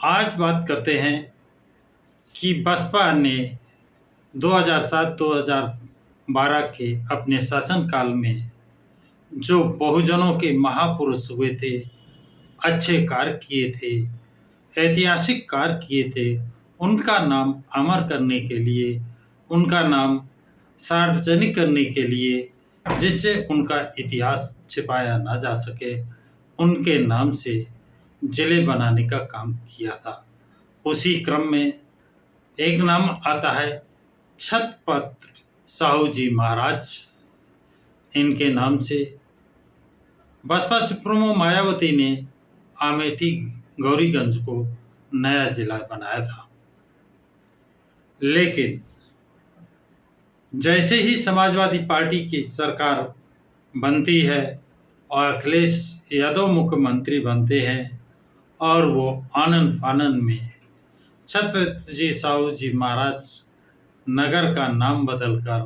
आज बात करते हैं कि बसपा ने 2007-2012 के अपने शासनकाल में जो बहुजनों के महापुरुष हुए थे, अच्छे कार्य किए थे, ऐतिहासिक कार्य किए थे, उनका नाम अमर करने के लिए, उनका नाम सार्वजनिक करने के लिए, जिससे उनका इतिहास छिपाया ना जा सके, उनके नाम से जिले बनाने का काम किया था। उसी क्रम में एक नाम आता है छत्रपति साहू जी महाराज। इनके नाम से बसपा सुप्रीमो मायावती ने अमेठी गौरीगंज को नया जिला बनाया था। लेकिन जैसे ही समाजवादी पार्टी की सरकार बनती है और अखिलेश यादव मुख्यमंत्री बनते हैं और वो आनंद फानंद में छत्रपति जी साहू जी महाराज नगर का नाम बदलकर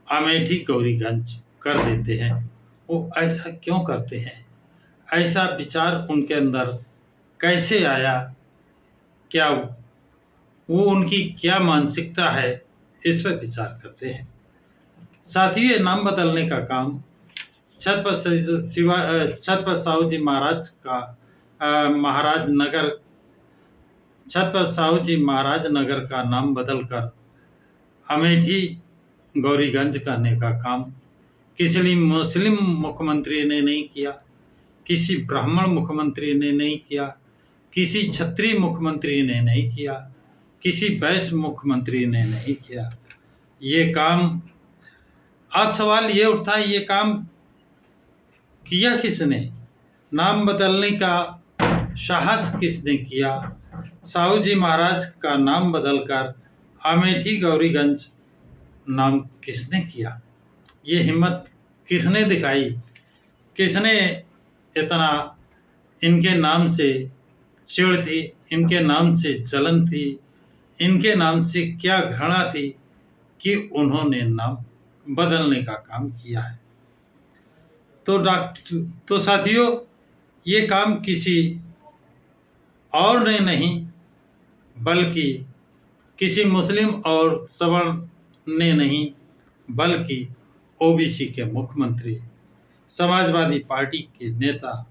अमेठी गौरीगंज कर देते हैं। वो ऐसा क्यों करते हैं? ऐसा विचार उनके अंदर कैसे आया? क्या वो उनकी क्या मानसिकता है? इस पर विचार करते हैं। साथियों, ये नाम बदलने का काम छत्रपति साहू जी महाराज का छत्रपति साहू जी महाराज नगर का नाम बदलकर अमेठी गौरीगंज करने का काम किसी मुस्लिम मुख्यमंत्री ने नहीं किया, किसी ब्राह्मण मुख्यमंत्री ने नहीं किया, किसी क्षत्रिय मुख्यमंत्री ने नहीं किया, किसी वैश्य मुख्यमंत्री ने नहीं किया। ये काम, अब सवाल ये उठता है, ये काम किया किसने? नाम बदलने का साहस किसने किया? साहू जी महाराज का नाम बदलकर अमेठी गौरीगंज नाम किसने किया? ये हिम्मत किसने दिखाई? किसने इतना इनके नाम से चिढ़ थी, इनके नाम से जलन थी, इनके नाम से क्या घृणा थी कि उन्होंने नाम बदलने का काम किया है? तो साथियों, ये काम किसी और ने नहीं, बल्कि किसी मुस्लिम और सवर्ण ने नहीं, बल्कि ओबीसी के मुख्यमंत्री, समाजवादी पार्टी के नेता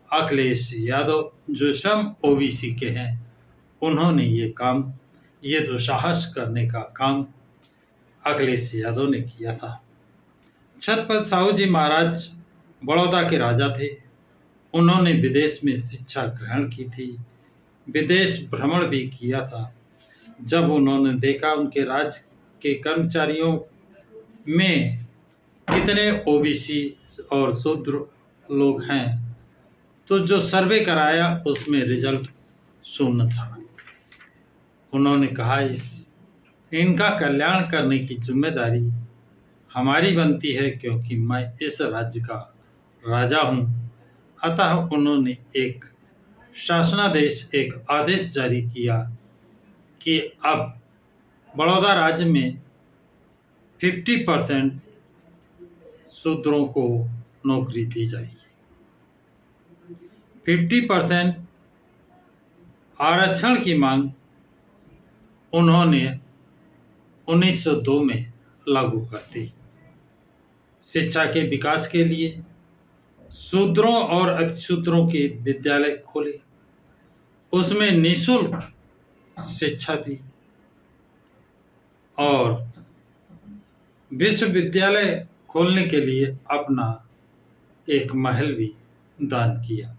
अखिलेश यादव, जो स्वयं ओबीसी के हैं, उन्होंने ये दुस्साहस करने का काम अखिलेश यादव ने किया था। छत्रपति साहू जी महाराज बड़ौदा के राजा थे। उन्होंने विदेश में शिक्षा ग्रहण की थी, विदेश भ्रमण भी किया था। जब उन्होंने देखा उनके राज्य के कर्मचारियों में कितने ओबीसी और शूद्र लोग हैं, तो जो सर्वे कराया उसमें रिजल्ट शून्य था। उन्होंने कहा, इनका कल्याण करने की जिम्मेदारी हमारी बनती है, क्योंकि मैं इस राज्य का राजा हूं। अतः उन्होंने एक शासनादेश, एक आदेश जारी किया कि अब बड़ौदा राज्य में 50% शूद्रों को नौकरी दी जाएगी। 50% आरक्षण की मांग उन्होंने 1902 में लागू कर दी। शिक्षा के विकास के लिए शूद्रों और अतिशूद्रों के विद्यालय खोले, उसमें निःशुल्क शिक्षा दी और विश्वविद्यालय खोलने के लिए अपना एक महल भी दान किया।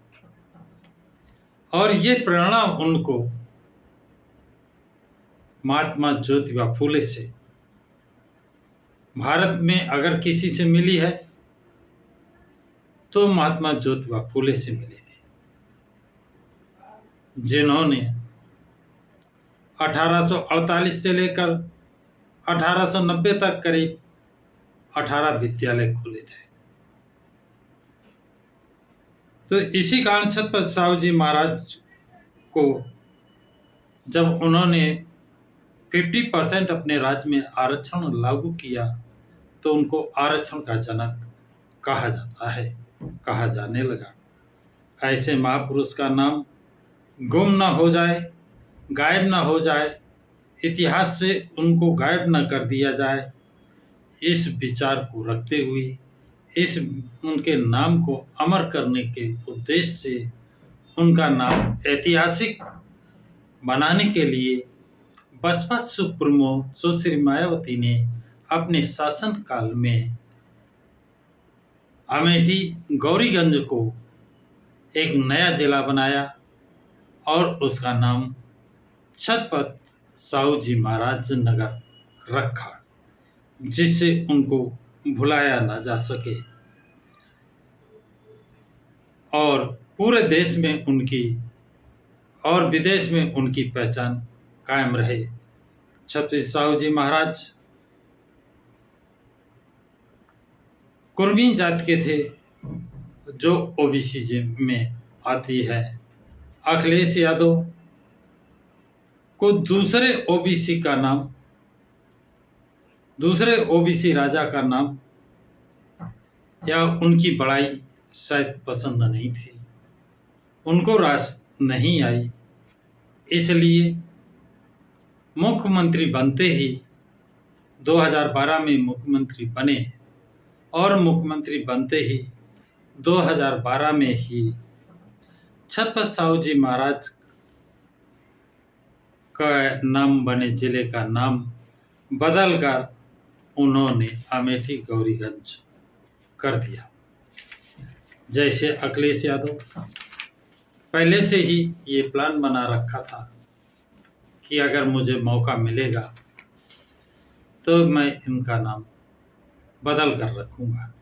और ये प्रेरणा उनको महात्मा ज्योतिबा फूले से, भारत में अगर किसी से मिली है तो महात्मा ज्योतिबा फूले से मिली थी, जिन्होंने 1848 से लेकर 1890 तक करीब 18 विद्यालय खोले थे। तो इसी कारण छत्रपति साहू जी महाराज को जब उन्होंने 50% अपने राज्य में आरक्षण लागू किया, तो उनको आरक्षण का जनक कहा जाने लगा। ऐसे महापुरुष का नाम गुम ना हो जाए, गायब ना हो जाए, इतिहास से उनको गायब ना कर दिया जाए, इस विचार को रखते हुए इस उनके नाम को अमर करने के उद्देश्य से उनका नाम ऐतिहासिक बनाने के लिए बसपा सुप्रीमो सुश्री मायावती ने अपने शासनकाल में अमेठी गौरीगंज को एक नया जिला बनाया और उसका नाम छत्रपति साहू जी महाराज नगर रखा, जिससे उनको भुलाया ना जा सके और पूरे देश में उनकी और विदेश में उनकी पहचान कायम रहे। छत्रपति साहू जी महाराज कुर्मी जात के थे, जो ओबीसी में आती है। अखिलेश यादव को दूसरे ओबीसी राजा का नाम या उनकी बड़ाई शायद पसंद नहीं थी, उनको रास नहीं आई, इसलिए मुख्यमंत्री बनते ही 2012 में मुख्यमंत्री बने और मुख्यमंत्री बनते ही 2012 में ही छत्रपति साहू जी महाराज का नाम बने जिले का नाम बदलकर उन्होंने अमेठी गौरीगंज कर दिया। जैसे अखिलेश यादव पहले से ही ये प्लान बना रखा था कि अगर मुझे मौका मिलेगा तो मैं इनका नाम बदल कर रखूँगा।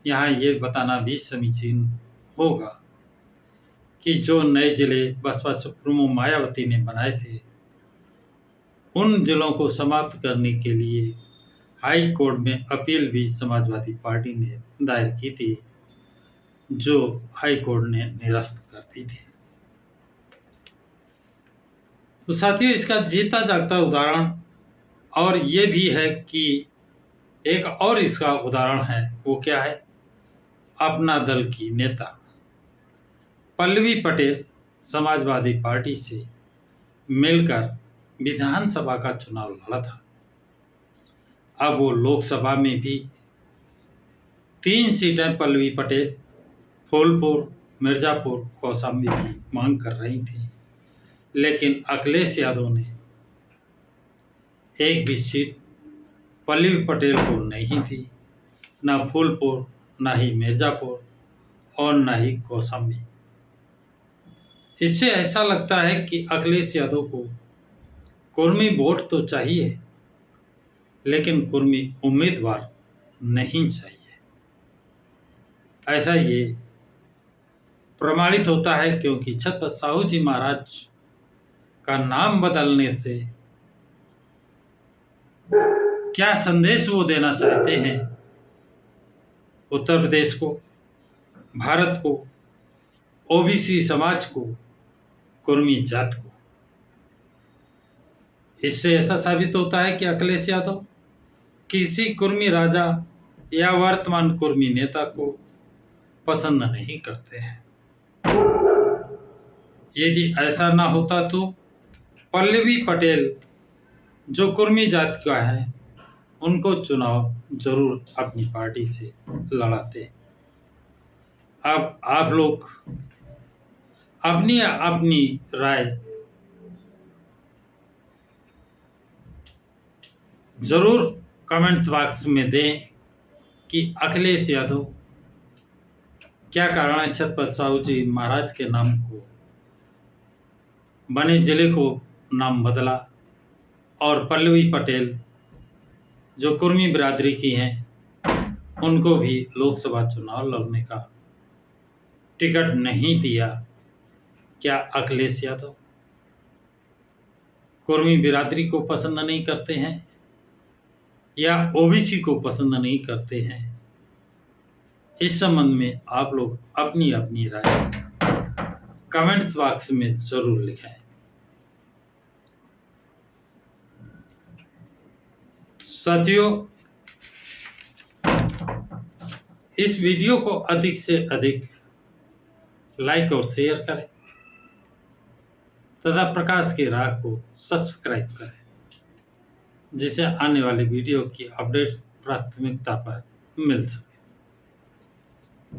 यहाँ ये बताना भी समीचीन होगा कि जो नए जिले बसपा सुप्रीमो मायावती ने बनाए थे, उन जिलों को समाप्त करने के लिए हाई कोर्ट में अपील भी समाजवादी पार्टी ने दायर की थी, जो हाई कोर्ट ने निरस्त कर दी थी। तो साथियों, इसका जीता जागता उदाहरण और ये भी है कि एक और इसका उदाहरण है, वो क्या है? अपना दल की नेता पल्लवी पटेल समाजवादी पार्टी से मिलकर विधानसभा का चुनाव लड़ा था। अब वो लोकसभा में भी 3 सीटें पल्लवी पटेल फूलपुर, मिर्जापुर, कौशाम्बी की मांग कर रही थी, लेकिन अखिलेश यादव ने एक भी सीट पल्लवी पटेल को नहीं दी, ना फूलपुर, ना ही मिर्जापुर और ना ही कौशाम्बी। इससे ऐसा लगता है कि अखिलेश यादव को कुर्मी वोट तो चाहिए, लेकिन कुर्मी उम्मीदवार नहीं चाहिए। ऐसा ये प्रमाणित होता है, क्योंकि छत्रपति साहू जी महाराज का नाम बदलने से क्या संदेश वो देना चाहते हैं उत्तर प्रदेश को, भारत को, ओबीसी समाज को, कुर्मी जात को। इससे ऐसा साबित होता है कि अखिलेश यादव किसी कुर्मी राजा या वर्तमान कुर्मी नेता को पसंद नहीं करते हैं। यदि ऐसा ना होता तो पल्लवी पटेल जो कुर्मी जात का है, उनको चुनाव जरूर अपनी पार्टी से लड़ाते। अब आप लोग अपनी अपनी राय जरूर कमेंट्स बॉक्स में दें कि अखिलेश यादव क्या कारण है छत्रपति साहू जी महाराज के नाम को बने जिले को नाम बदला और पल्लवी पटेल जो कुर्मी बिरादरी की हैं, उनको भी लोकसभा चुनाव लड़ने का टिकट नहीं दिया। क्या अखिलेश यादव कुर्मी बिरादरी को पसंद नहीं करते हैं या ओबीसी को पसंद नहीं करते हैं? इस संबंध में आप लोग अपनी अपनी राय कमेंट्स बॉक्स में जरूर लिखें। साथियों, इस वीडियो को अधिक से अधिक लाइक और शेयर करें तथा प्रकाश की राह को सब्सक्राइब करें, जिससे आने वाली वीडियो की अपडेट्स प्राथमिकता पर मिल सके।